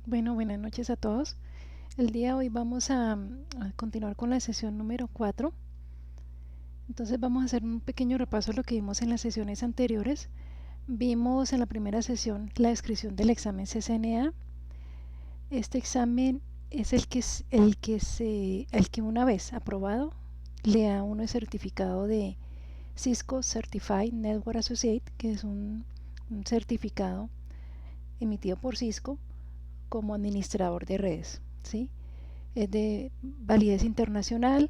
Bueno, buenas noches a todos. El día de hoy vamos a continuar con la sesión número 4. Entonces vamos a hacer un pequeño repaso de lo que vimos en las sesiones anteriores. Vimos en la primera sesión la descripción del examen CCNA. Este examen es el que una vez aprobado le da uno el certificado de Cisco Certified Network Associate, que es un certificado emitido por Cisco como administrador de redes, ¿sí? Es de validez internacional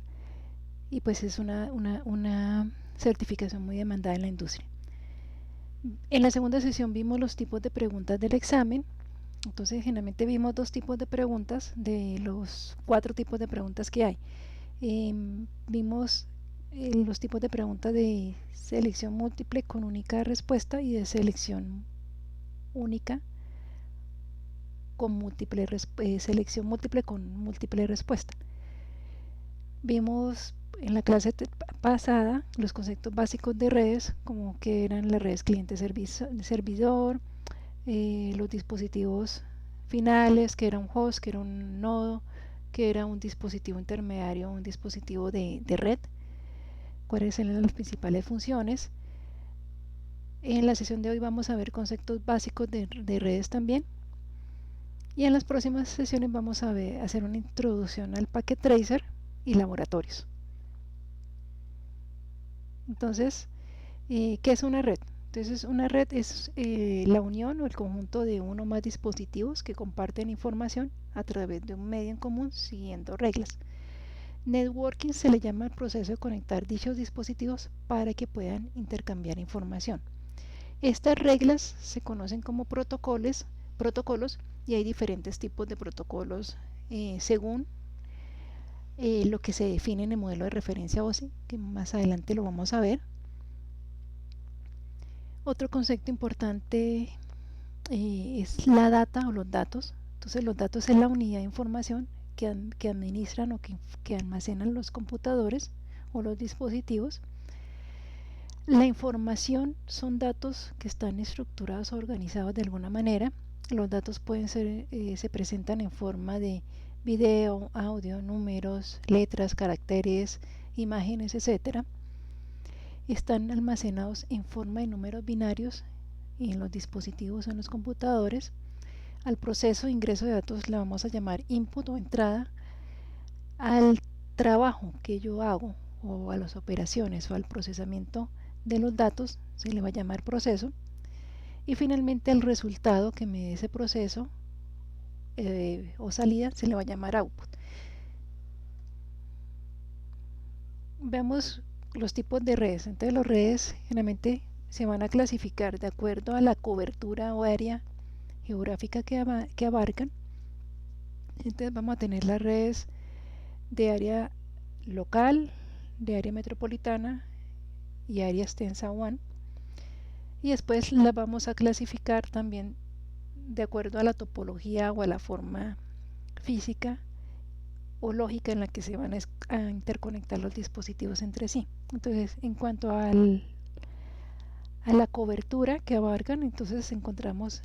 y pues es una certificación muy demandada en la industria. En la segunda sesión vimos los tipos de preguntas del examen. Entonces generalmente vimos dos tipos de preguntas de los 4 tipos de preguntas que hay. Vimos los tipos de preguntas de selección múltiple con única respuesta y de selección única con selección múltiple con múltiple respuesta. Vimos en la clase pasada los conceptos básicos de redes, como que eran las redes cliente-servidor, los dispositivos finales, que era un host, que era un nodo, que era un dispositivo intermediario, un dispositivo de red, cuáles eran las principales funciones. En la sesión de hoy vamos a ver conceptos básicos de redes también. Y en las próximas sesiones vamos a hacer una introducción al Packet Tracer y laboratorios. Entonces, ¿qué es una red? Entonces, una red es la unión o el conjunto de uno o más dispositivos que comparten información a través de un medio en común siguiendo reglas. Networking se le llama el proceso de conectar dichos dispositivos para que puedan intercambiar información. Estas reglas se conocen como protocolos y hay diferentes tipos de protocolos según lo que se define en el modelo de referencia OSI, que más adelante lo vamos a ver. Otro concepto importante es la data o los datos. Entonces los datos es la unidad de información que administran o que almacenan los computadores o los dispositivos. La información son datos que están estructurados o organizados de alguna manera. Los datos se presentan en forma de video, audio, números, letras, caracteres, imágenes, etc. Están almacenados en forma de números binarios en los dispositivos o en los computadores. Al proceso de ingreso de datos le vamos a llamar input o entrada. Al trabajo que yo hago o a las operaciones o al procesamiento de los datos se le va a llamar proceso. Y finalmente el resultado que me dé ese proceso o salida se le va a llamar output. Veamos los tipos de redes. Entonces las redes generalmente se van a clasificar de acuerdo a la cobertura o área geográfica que abarcan. Entonces vamos a tener las redes de área local, de área metropolitana y área extensa WAN. Y después las vamos a clasificar también de acuerdo a la topología o a la forma física o lógica en la que se van a interconectar los dispositivos entre sí. Entonces, en cuanto a la cobertura que abarcan, entonces encontramos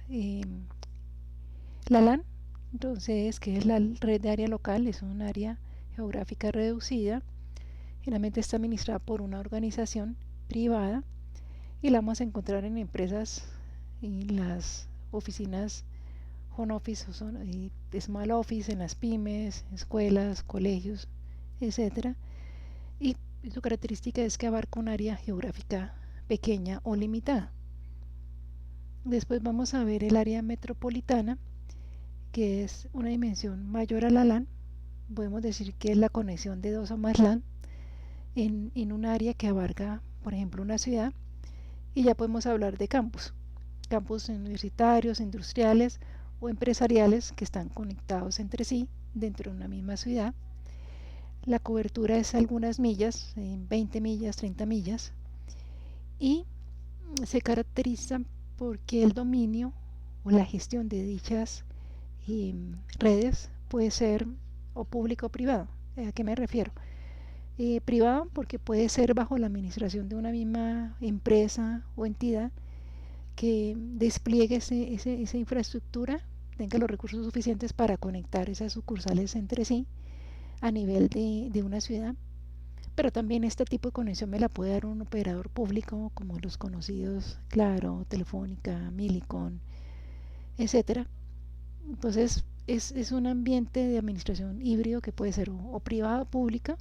la LAN, entonces que es la red de área local, es un área geográfica reducida, generalmente está administrada por una organización privada y la vamos a encontrar en empresas y las oficinas home office o small office, en las pymes, escuelas, colegios, etcétera. Y su característica es que abarca un área geográfica pequeña o limitada. Después vamos a ver el área metropolitana, que es una dimensión mayor a la LAN. Podemos decir que es la conexión de dos o más LAN en un área que abarca, por ejemplo, una ciudad. Y ya podemos hablar de campus universitarios, industriales o empresariales que están conectados entre sí dentro de una misma ciudad. La cobertura es algunas millas, 20 millas, 30 millas, y se caracteriza porque el dominio o la gestión de dichas redes puede ser o público o privado. ¿A qué me refiero? Privado porque puede ser bajo la administración de una misma empresa o entidad que despliegue esa infraestructura tenga los recursos suficientes para conectar esas sucursales entre sí a nivel de una ciudad. Pero también este tipo de conexión me la puede dar un operador público como los conocidos Claro, Telefónica, Millicom, etcétera. Entonces es un ambiente de administración híbrido que puede ser o privada o pública.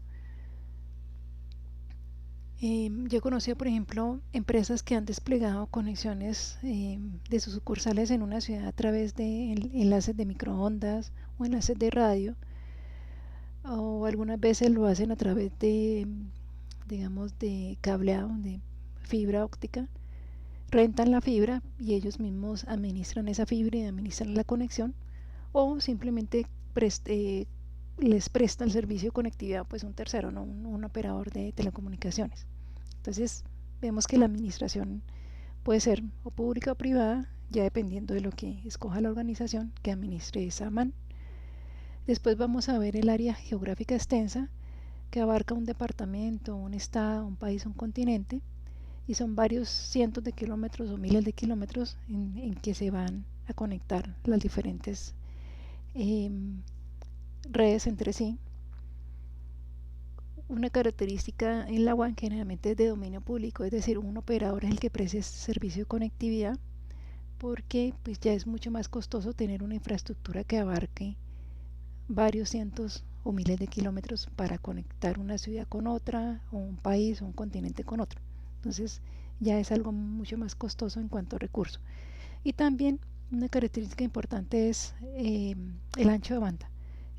Yo he conocido, por ejemplo, empresas que han desplegado conexiones de sus sucursales en una ciudad a través de enlaces de microondas o enlaces de radio, o algunas veces lo hacen a través de, digamos, de cableado, de fibra óptica. Rentan la fibra y ellos mismos administran esa fibra y administran la conexión, o simplemente les presta el servicio de conectividad pues un tercero, no un operador de telecomunicaciones. Entonces vemos que la administración puede ser o pública o privada, ya dependiendo de lo que escoja la organización que administre esa MAN. Después vamos a ver el área geográfica extensa, que abarca un departamento, un estado, un país, un continente, y son varios cientos de kilómetros o miles de kilómetros en que se van a conectar las diferentes redes entre sí. Una característica en la WAN que generalmente es de dominio público, es decir, un operador es el que presta ese servicio de conectividad, porque pues ya es mucho más costoso tener una infraestructura que abarque varios cientos o miles de kilómetros para conectar una ciudad con otra, o un país o un continente con otro. Entonces ya es algo mucho más costoso en cuanto a recursos. Y también una característica importante es el ancho de banda.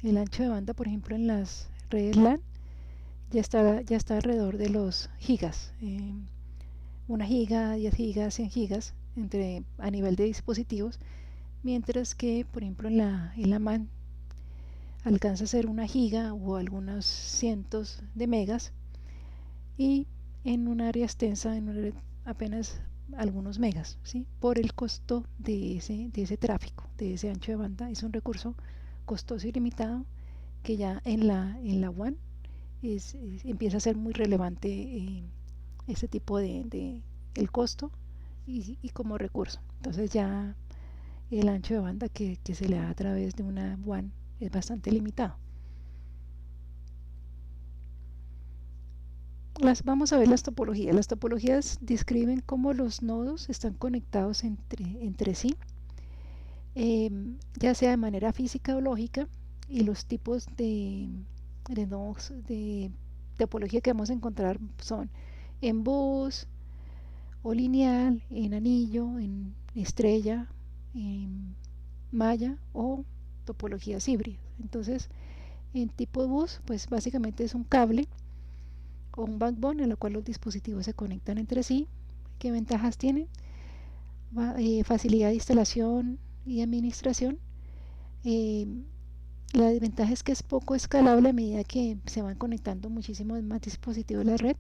El ancho de banda, por ejemplo, en las redes LAN ya está alrededor de los gigas. 1 giga, 10 gigas, 100 gigas a nivel de dispositivos, mientras que, por ejemplo, en la MAN alcanza a ser 1 giga o algunos cientos de megas, y en un área extensa, en una red, apenas algunos megas, ¿sí? Por el costo de ese tráfico, de ese ancho de banda. Es un recurso costoso y limitado que ya en la WAN empieza a ser muy relevante ese tipo de el costo y como recurso. Entonces ya el ancho de banda que se le da a través de una WAN es bastante limitado. Vamos a ver las topologías. Las topologías describen cómo los nodos están conectados entre sí, ya sea de manera física o lógica, y los tipos de nodos de topología que vamos a encontrar son en bus o lineal, en anillo, en estrella, en malla o topologías híbridas. Entonces, en tipo de bus, pues básicamente es un cable o un backbone en el cual los dispositivos se conectan entre sí. ¿Qué ventajas tiene? Facilidad de instalación y administración. La desventaja es que es poco escalable a medida que se van conectando muchísimos más dispositivos a la red,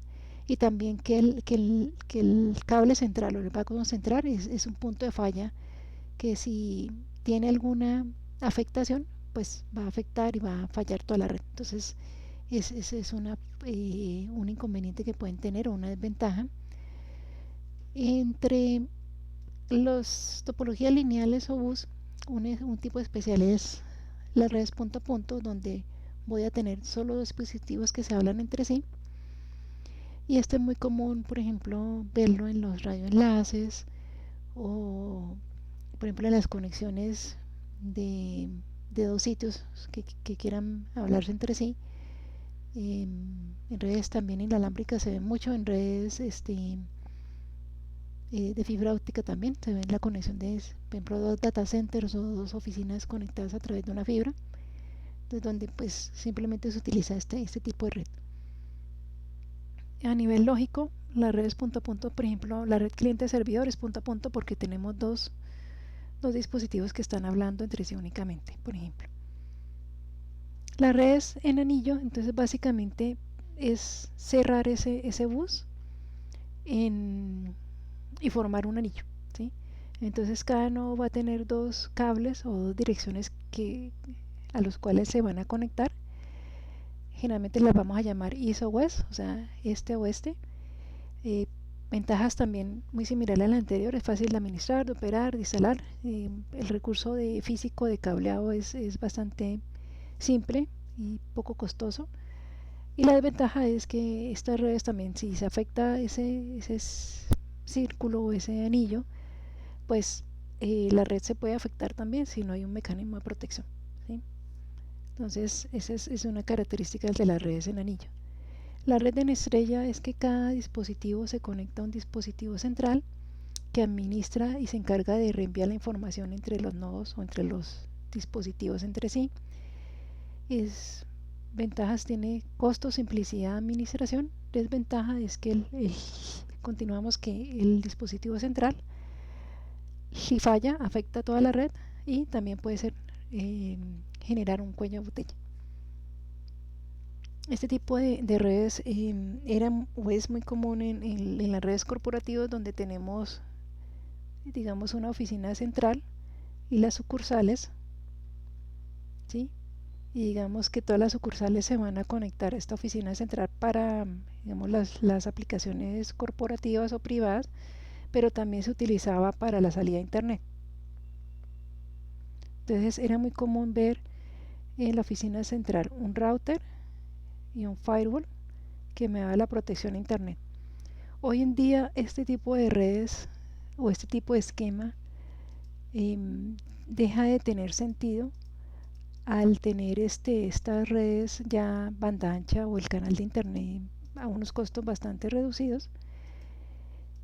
y también que el cable central o el backbone central es un punto de falla que si tiene alguna afectación pues va a afectar y va a fallar toda la red. Entonces es un inconveniente que pueden tener, o una desventaja. Entre las topologías lineales o bus, un tipo especial es las redes punto a punto, donde voy a tener solo dispositivos que se hablan entre sí, y esto es muy común, por ejemplo, verlo en los radioenlaces, o por ejemplo en las conexiones de dos sitios que quieran hablarse entre sí. En redes también inalámbricas se ve mucho, en redes de fibra óptica también se ve la conexión de, por ejemplo, dos data centers o dos oficinas conectadas a través de una fibra, entonces donde pues simplemente se utiliza este tipo de red. A nivel lógico, las redes punto a punto, por ejemplo, la red cliente-servidor es punto a punto porque tenemos dos dispositivos que están hablando entre sí únicamente, por ejemplo. Las redes en anillo, entonces básicamente es cerrar ese bus y formar un anillo, ¿sí? Entonces cada nodo va a tener dos cables o dos direcciones a los cuales se van a conectar. Generalmente las vamos a llamar east o west, o sea, este-oeste. Ventajas también muy similar a la anterior, es fácil de administrar, de operar, de instalar. El recurso físico de cableado es bastante simple y poco costoso. Y la desventaja es que estas redes también, si se afecta ese círculo o ese anillo, pues la red se puede afectar también si no hay un mecanismo de protección, ¿sí? Entonces esa es una característica de las redes en anillo. La red en estrella es que cada dispositivo se conecta a un dispositivo central que administra y se encarga de reenviar la información entre los nodos o entre los dispositivos entre sí. Ventajas tiene costo, simplicidad, administración. Desventaja es que continuamos que el dispositivo central, si falla, afecta a toda la red y también puede ser generar un cuello de botella. Este tipo de redes era o es muy común en las redes corporativas, donde tenemos, digamos, una oficina central y las sucursales, ¿sí? Y digamos que todas las sucursales se van a conectar a esta oficina central para, digamos, las aplicaciones corporativas o privadas, pero también se utilizaba para la salida a internet. Entonces era muy común ver en la oficina central un router y un firewall que me da la protección a internet. Hoy en día este tipo de redes o este tipo de esquema deja de tener sentido al tener estas redes ya banda ancha o el canal de internet a unos costos bastante reducidos.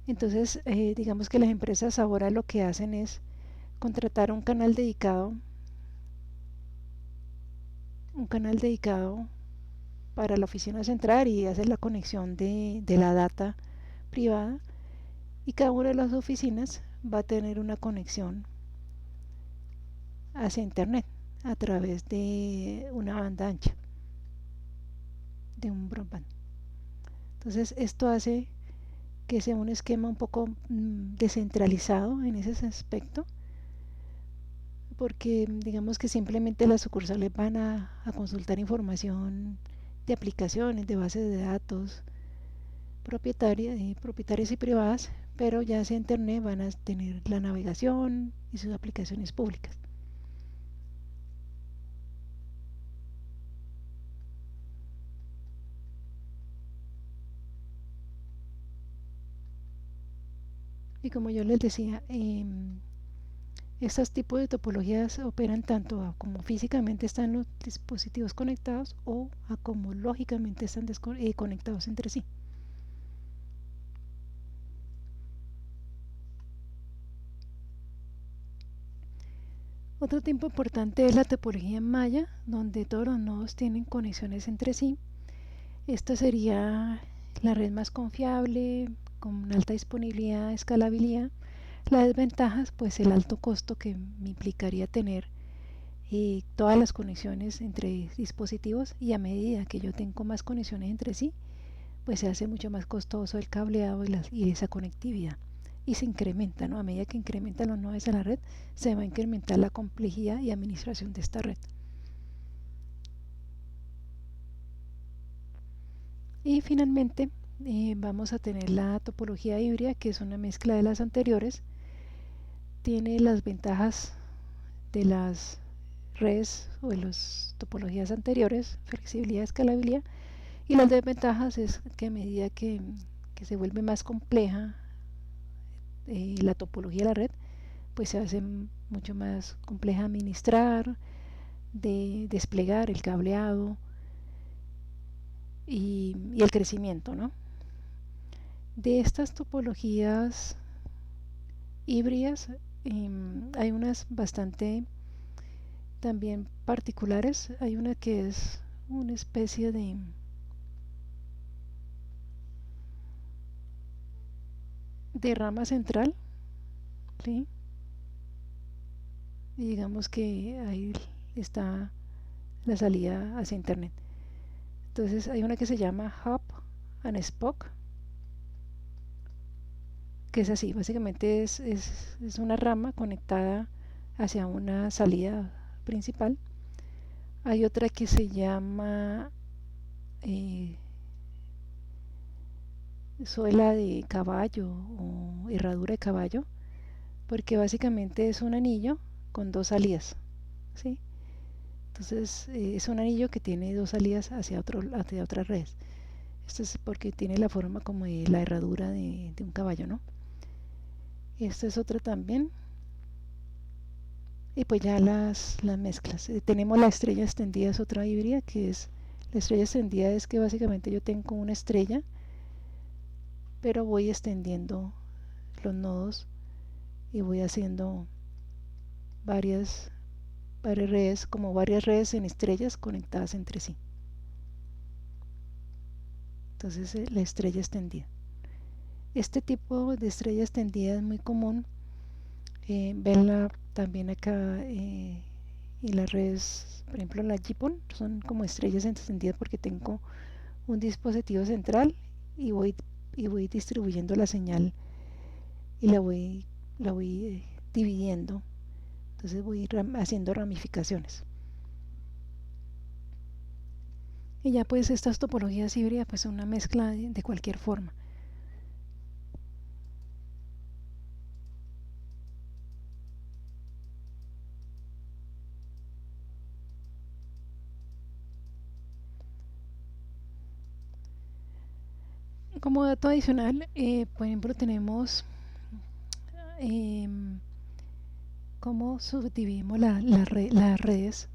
Entonces digamos que las empresas ahora lo que hacen es contratar un canal dedicado para la oficina central y hacer la conexión de la data privada, y cada una de las oficinas va a tener una conexión hacia internet a través de una banda ancha, de un broadband. Entonces esto hace que sea un esquema un poco descentralizado en ese aspecto, porque digamos que simplemente las sucursales van a consultar información de aplicaciones, de bases de datos propietarias y privadas, pero ya hacia internet van a tener la navegación y sus aplicaciones públicas. Y como yo les decía, estos tipos de topologías operan tanto a como físicamente están los dispositivos conectados o a como lógicamente están conectados entre sí. Otro tipo importante es la topología en malla, donde todos los nodos tienen conexiones entre sí. Esta sería la red más confiable, con alta disponibilidad, escalabilidad. Las desventajas, pues el alto costo que me implicaría tener todas las conexiones entre dispositivos, y a medida que yo tengo más conexiones entre sí, pues se hace mucho más costoso el cableado y esa conectividad, y se incrementa, ¿no? A medida que incrementan los nodos a la red, se va a incrementar la complejidad y administración de esta red. Y finalmente vamos a tener la topología híbrida, que es una mezcla de las anteriores. Tiene las ventajas de las redes o de las topologías anteriores, flexibilidad, escalabilidad, y las desventajas es que a medida que se vuelve más compleja la topología de la red, pues se hace mucho más compleja administrar, de desplegar el cableado y el crecimiento, ¿no? De estas topologías híbridas hay unas bastante también particulares. Hay una que es una especie de rama central, ¿sí? Y digamos que ahí está la salida hacia internet. Entonces hay una que se llama Hub and Spoke, que es así, básicamente es una rama conectada hacia una salida principal. Hay otra que se llama suela de caballo o herradura de caballo, porque básicamente es un anillo con dos salidas, ¿sí? Entonces es un anillo que tiene dos salidas hacia otras redes. Esto es porque tiene la forma como de la herradura de un caballo, ¿no? Esta es otra también. Y pues ya las mezclas. Tenemos la estrella extendida, es otra híbrida, que es la estrella extendida es que básicamente yo tengo una estrella, pero voy extendiendo los nodos y voy haciendo varias, varias redes, como varias redes en estrellas conectadas entre sí. Entonces la estrella extendida. Este tipo de estrella extendida es muy común verla también acá en las redes, por ejemplo la GPON, son como estrellas extendidas porque tengo un dispositivo central y voy distribuyendo la señal y la voy dividiendo. Entonces voy haciendo ramificaciones. Y ya pues estas topologías híbridas pues son una mezcla de cualquier forma. Como dato adicional, por ejemplo, tenemos eh, cómo subdividimos las redes.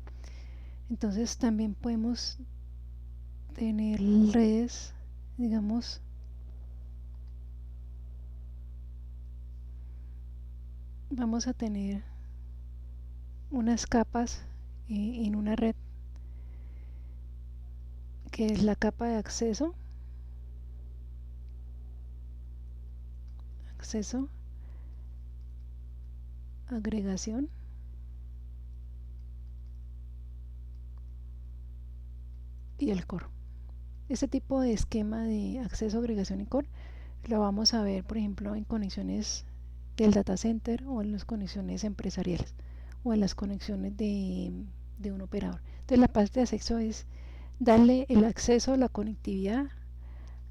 Entonces también podemos tener redes, digamos, vamos a tener unas capas en una red que es la capa de acceso, agregación y el core. Este tipo de esquema de acceso, agregación y core lo vamos a ver, por ejemplo, en conexiones del data center o en las conexiones empresariales o en las conexiones de un operador. Entonces la parte de acceso es darle el acceso, la conectividad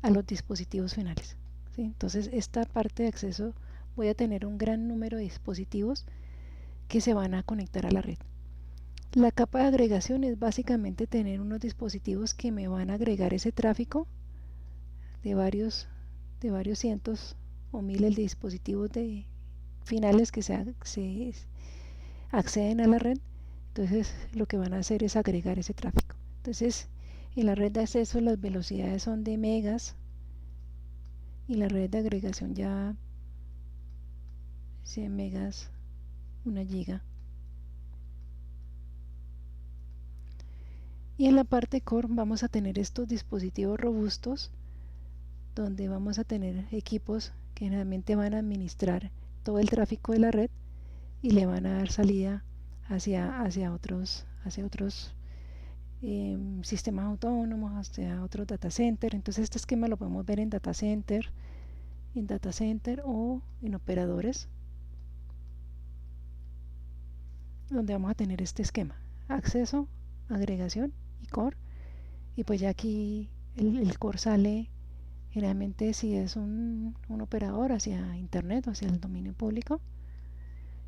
a los dispositivos finales, ¿sí? Entonces esta parte de acceso voy a tener un gran número de dispositivos que se van a conectar a la red. La capa de agregación es básicamente tener unos dispositivos que me van a agregar ese tráfico de varios cientos o miles de dispositivos finales que se acceden a la red. Entonces lo que van a hacer es agregar ese tráfico. Entonces en la red de acceso las velocidades son de megas y la red de agregación ya 100 megas, 1 giga. Y en la parte core vamos a tener estos dispositivos robustos donde vamos a tener equipos que generalmente van a administrar todo el tráfico de la red y le van a dar salida hacia otros sistemas autónomos, hacia otros data center. Entonces este esquema lo podemos ver en data center o en operadores, donde vamos a tener este esquema: acceso, agregación y core. Y pues ya aquí el core sale generalmente si es un operador hacia internet o hacia el dominio público.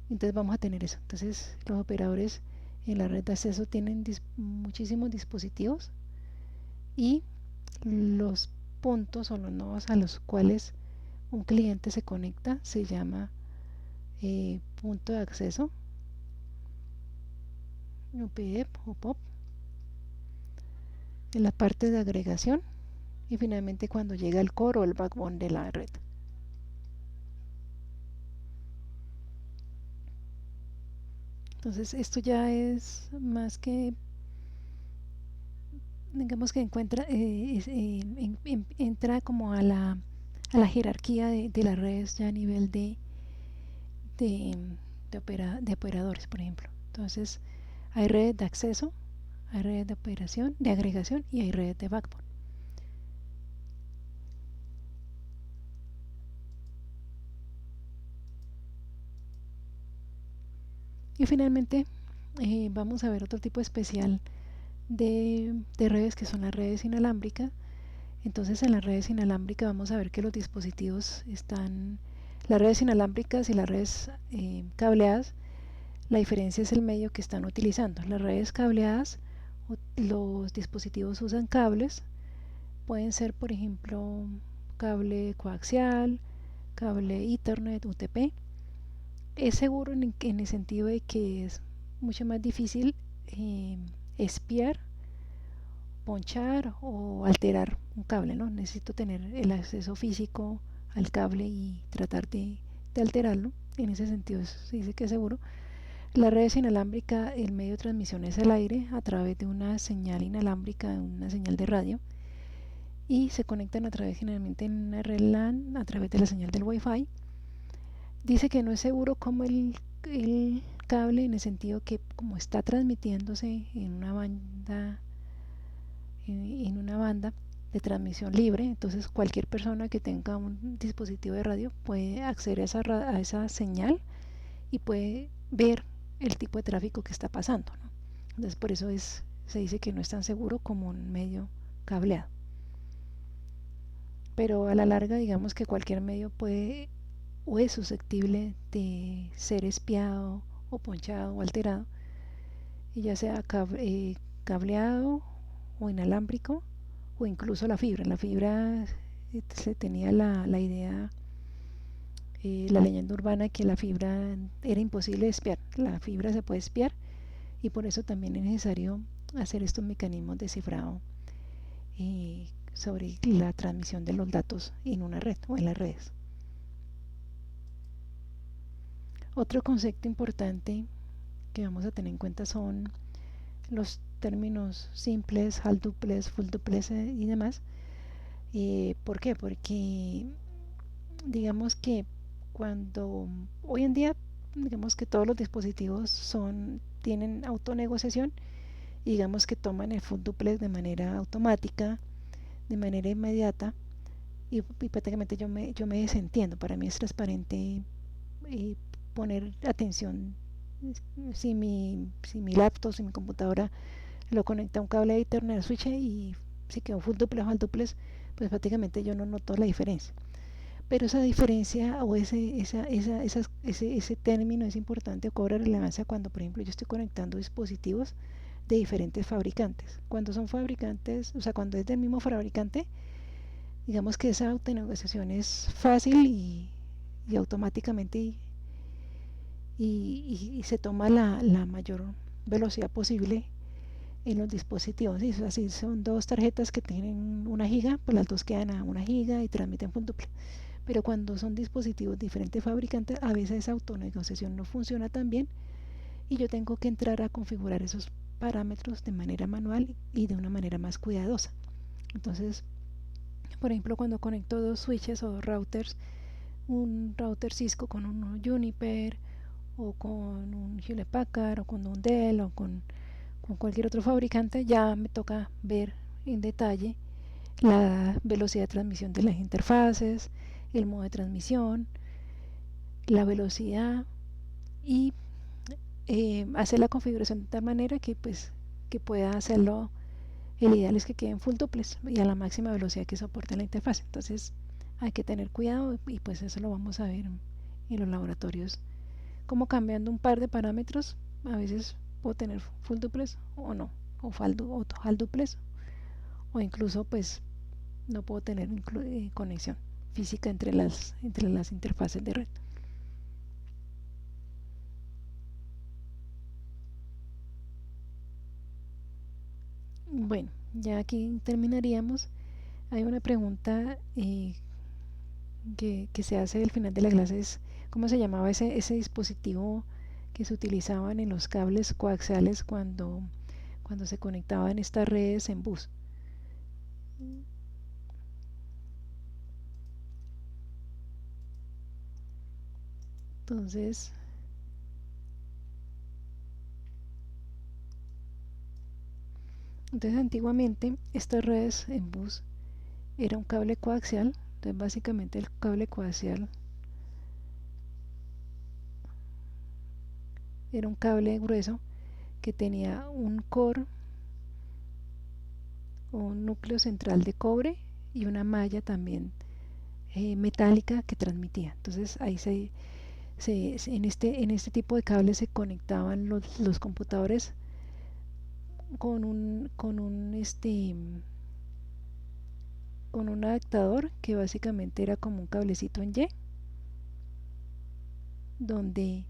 Entonces vamos a tener eso. Entonces los operadores en la red de acceso tienen muchísimos dispositivos y los puntos o los nodos a los cuales un cliente se conecta se llama punto de acceso, UPF o POP, en la parte de agregación y finalmente cuando llega el core o el backbone de la red. Entonces esto ya es más que, digamos que entra como a la jerarquía de las redes ya a nivel de, de operadores, por ejemplo. Entonces hay redes de acceso, hay redes de agregación y hay redes de backbone. Y finalmente vamos a ver otro tipo especial de redes que son las redes inalámbricas, Entonces en las redes inalámbricas vamos a ver que los dispositivos están, las redes inalámbricas y las redes cableadas, la diferencia es el medio que están utilizando. Las redes cableadas, los dispositivos usan cables, pueden ser por ejemplo cable coaxial, cable Ethernet, UTP. Es seguro en el sentido de que es mucho más difícil espiar, ponchar o alterar un cable, ¿no? Necesito tener el acceso físico al cable y tratar de alterarlo. En ese sentido se dice que es seguro. La red es inalámbrica, el medio de transmisión es el aire a través de una señal inalámbrica, una señal de radio, y se conectan a través generalmente en una red LAN a través de la señal del Wi-Fi. Dice que no es seguro como el cable, en el sentido que como está transmitiéndose en una banda de transmisión libre, entonces cualquier persona que tenga un dispositivo de radio puede acceder a esa señal y puede ver el tipo de tráfico que está pasando, ¿no? Entonces por eso se dice que no es tan seguro como un medio cableado, pero a la larga digamos que cualquier medio puede o es susceptible de ser espiado o ponchado o alterado, y ya sea cableado o inalámbrico o incluso la fibra. La fibra se tenía la idea, la leyenda urbana, que la fibra era imposible de espiar. La fibra se puede espiar y por eso también es necesario hacer estos mecanismos de cifrado sobre la transmisión de los datos en una red o en las redes. Otro concepto importante que vamos a tener en cuenta son los términos simples, half duplex, full duplex y demás. ¿Por qué? Porque digamos que cuando hoy en día digamos que todos los dispositivos tienen autonegociación, y digamos que toman el full duplex de manera automática, de manera inmediata, y prácticamente yo me desentiendo. Para mí es transparente poner atención si mi laptop, si mi computadora lo conecta a un cable de Ethernet, switch, y si quedó full duplex o al duplex, pues prácticamente yo no noto la diferencia. Pero esa diferencia o ese término es importante o cobra relevancia cuando, por ejemplo, yo estoy conectando dispositivos de diferentes fabricantes. Cuando son fabricantes, o sea, cuando es del mismo fabricante, digamos que esa autonegociación es fácil y automáticamente y se toma la mayor velocidad posible en los dispositivos. ¿Sí? Así son dos tarjetas que tienen 1 giga, pues las dos quedan a 1 giga y transmiten full duplex. Pero cuando son dispositivos de diferentes fabricantes, a veces esa autonegociación no funciona tan bien y yo tengo que entrar a configurar esos parámetros de manera manual y de una manera más cuidadosa. Entonces, por ejemplo, cuando conecto dos switches o dos routers, un router Cisco con un Juniper o con un Hewlett Packard o con un Dell o con cualquier otro fabricante, ya me toca ver en detalle la velocidad de transmisión de las interfaces, el modo de transmisión, la velocidad, y hacer la configuración de tal manera que pues que pueda hacerlo. El ideal es que queden full duplex y a la máxima velocidad que soporte la interfaz. Entonces hay que tener cuidado y pues eso lo vamos a ver en los laboratorios, como cambiando un par de parámetros a veces puedo tener full duplex o no, o half duplex, o incluso pues no puedo tener conexión física entre las interfaces de red. Bueno, ya aquí terminaríamos. Hay una pregunta que se hace al final de la clase, es cómo se llamaba ese dispositivo que se utilizaban en los cables coaxiales cuando se conectaban estas redes en bus. Entonces, antiguamente estas redes en bus era un cable coaxial. Entonces básicamente el cable coaxial era un cable grueso que tenía un core o un núcleo central de cobre y una malla también metálica que transmitía. Entonces ahí en este tipo de cables se conectaban los computadores con un adaptador que básicamente era como un cablecito en Y, donde,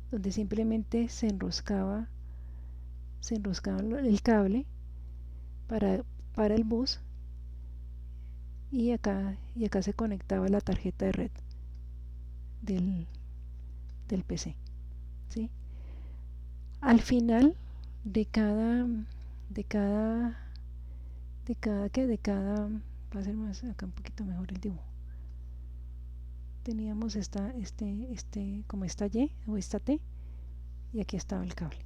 donde simplemente se enroscaba el cable para, para el bus, y acá se conectaba la tarjeta de red del, del PC, ¿sí? Al final de cada, de cada, va a ser más acá un poquito mejor el dibujo. Teníamos como esta Y o esta T, y aquí estaba el cable,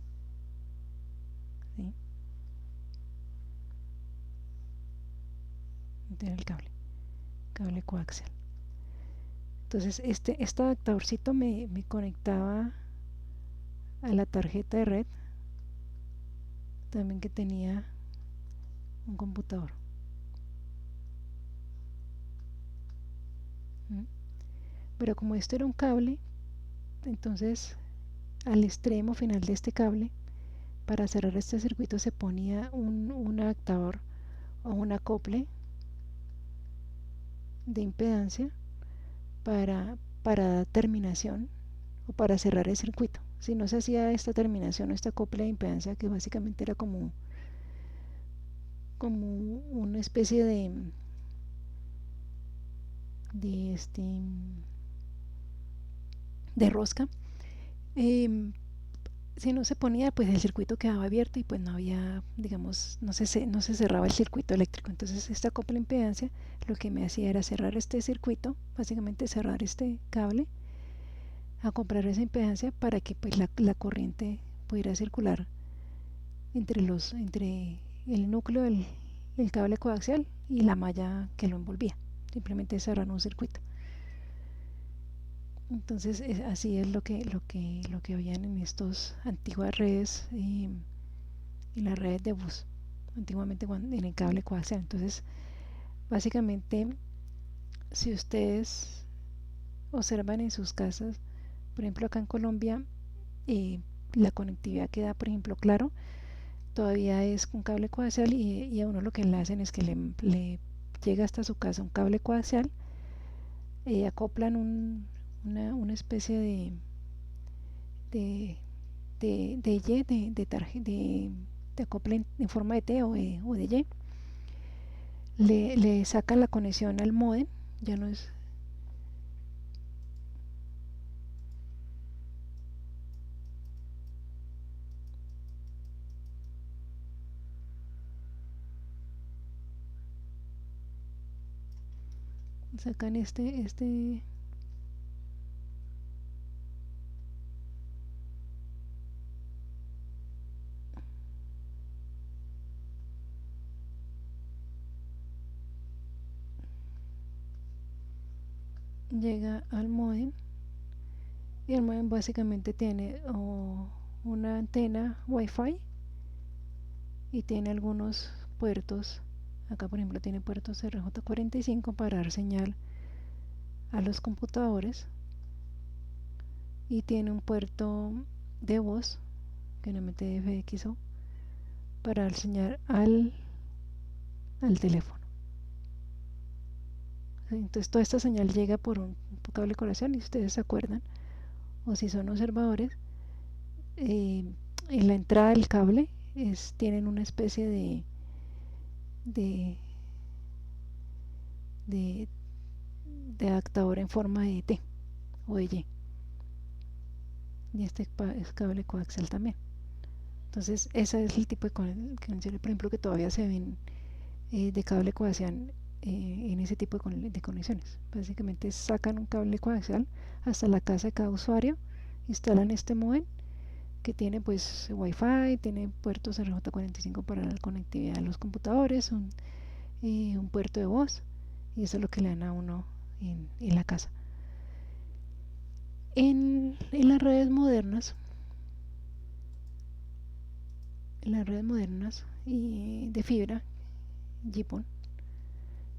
¿sí? Este era el cable coaxial. Entonces este adaptadorcito me conectaba a la tarjeta de red también, que tenía un computador. ¿Mm? Pero como esto era un cable, entonces al extremo final de este cable, para cerrar este circuito, se ponía un adaptador o un acople de impedancia para terminación o para cerrar el circuito. Si no se hacía esta terminación o este acople de impedancia, que básicamente era como una especie de, de rosca, eh, si no se ponía, pues el circuito quedaba abierto y pues no había, digamos, no se cerraba el circuito eléctrico. Entonces esta copla impedancia lo que me hacía era cerrar este circuito, básicamente cerrar este cable, a comprar esa impedancia para que pues la corriente pudiera circular entre el núcleo del cable coaxial y la malla que lo envolvía. Simplemente cerrar un circuito. Entonces así es lo que habían en estas antiguas redes, y las redes de bus antiguamente en el cable coaxial. Entonces básicamente, si ustedes observan en sus casas, por ejemplo acá en Colombia, la conectividad que da, por ejemplo, Claro, todavía es con cable coaxial, y a uno lo que le hacen es que le llega hasta su casa un cable coaxial, acoplan una especie de, de Y, de acople en forma de T o de Y, le sacan la conexión al modem, ya no es, sacan llega al modem, y el modem básicamente tiene una antena Wi-Fi, y tiene algunos puertos. Acá por ejemplo tiene puertos RJ45 para dar señal a los computadores, y tiene un puerto de voz que no mete FXO para dar señal al teléfono. Entonces toda esta señal llega por un cable coaxial, y si ustedes se acuerdan, o si son observadores, eh, en la entrada del cable tienen una especie de, de, de adaptador en forma de T o de y este es cable coaxial también. Entonces ese es el tipo de conexiones, por ejemplo, que todavía se ven, de cable coaxial, en ese tipo de conexiones. Básicamente sacan un cable coaxial hasta la casa de cada usuario, instalan este modem que tiene pues Wi-Fi, tiene puertos RJ45 para la conectividad de los computadores, un puerto de voz, y eso es lo que le dan a uno en la casa. En las redes modernas, y de fibra, GPON,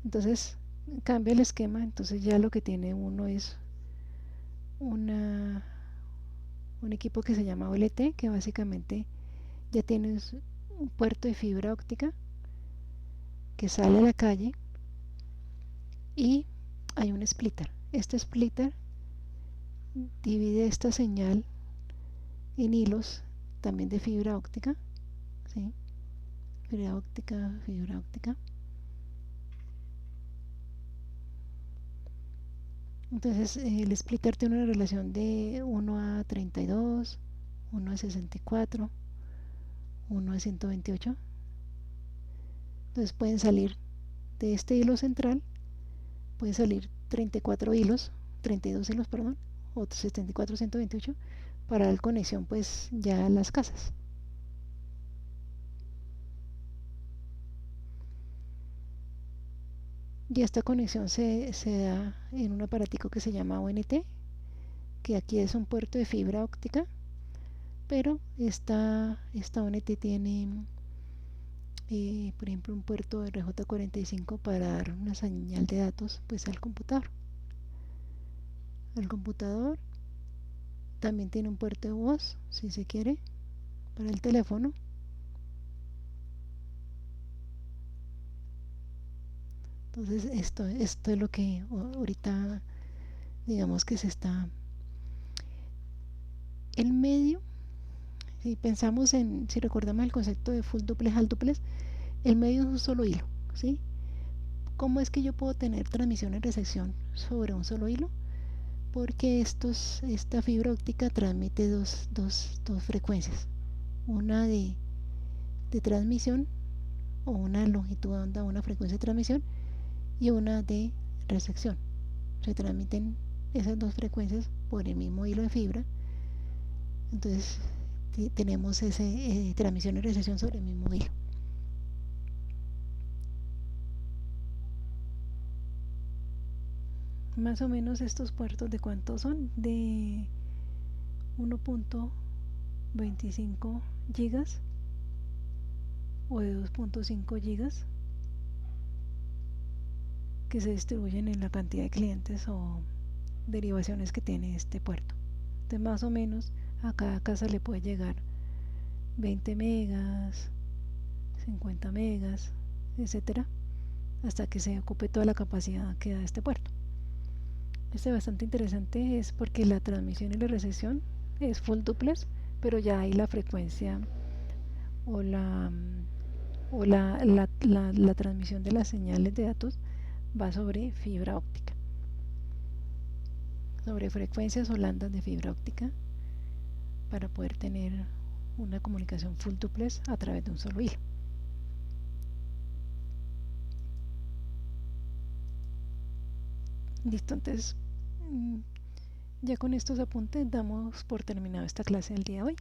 Entonces cambia el esquema, entonces ya lo que tiene uno es una, un equipo que se llama OLT, que básicamente ya tienes un puerto de fibra óptica que sale a la calle y hay un splitter. Este splitter divide esta señal en hilos también de fibra óptica, ¿sí? Fibra óptica, fibra óptica. Entonces el splitter tiene una relación de 1:32, 1:64, 1:128. Entonces pueden salir de este hilo central, pueden salir 34 hilos, 32 hilos, perdón, o 74, 128 para dar conexión pues ya a las casas. Y esta conexión se da en un aparatico que se llama ONT, que aquí es un puerto de fibra óptica, pero esta ONT tiene, por ejemplo, un puerto RJ45 para dar una señal de datos pues al computador. El computador también tiene un puerto de voz, si se quiere, para el teléfono. Entonces esto es lo que ahorita digamos que se está el medio. Si pensamos en, si recordamos el concepto de full duplex al duplex, el medio es un solo hilo, ¿sí? ¿Cómo es que yo puedo tener transmisión y recepción sobre un solo hilo? Porque esta fibra óptica transmite dos frecuencias, una de transmisión o una longitud de onda, una frecuencia de transmisión y una de recepción. Se transmiten esas dos frecuencias por el mismo hilo de fibra. Entonces tenemos ese transmisión y recepción sobre el mismo hilo. Más o menos estos puertos de cuánto son, de 1.25 gigas o de 2.5 gigas que se distribuyen en la cantidad de clientes o derivaciones que tiene este puerto. Entonces más o menos a cada casa le puede llegar 20 megas, 50 megas, etcétera, hasta que se ocupe toda la capacidad que da este puerto. Este bastante interesante es porque la transmisión y la recepción es full duplex, pero ya hay la frecuencia o la transmisión de las señales de datos va sobre fibra óptica, sobre frecuencias o bandas de fibra óptica para poder tener una comunicación full duplex a través de un solo hilo. Listo, entonces ya con estos apuntes damos por terminado esta clase del día de hoy.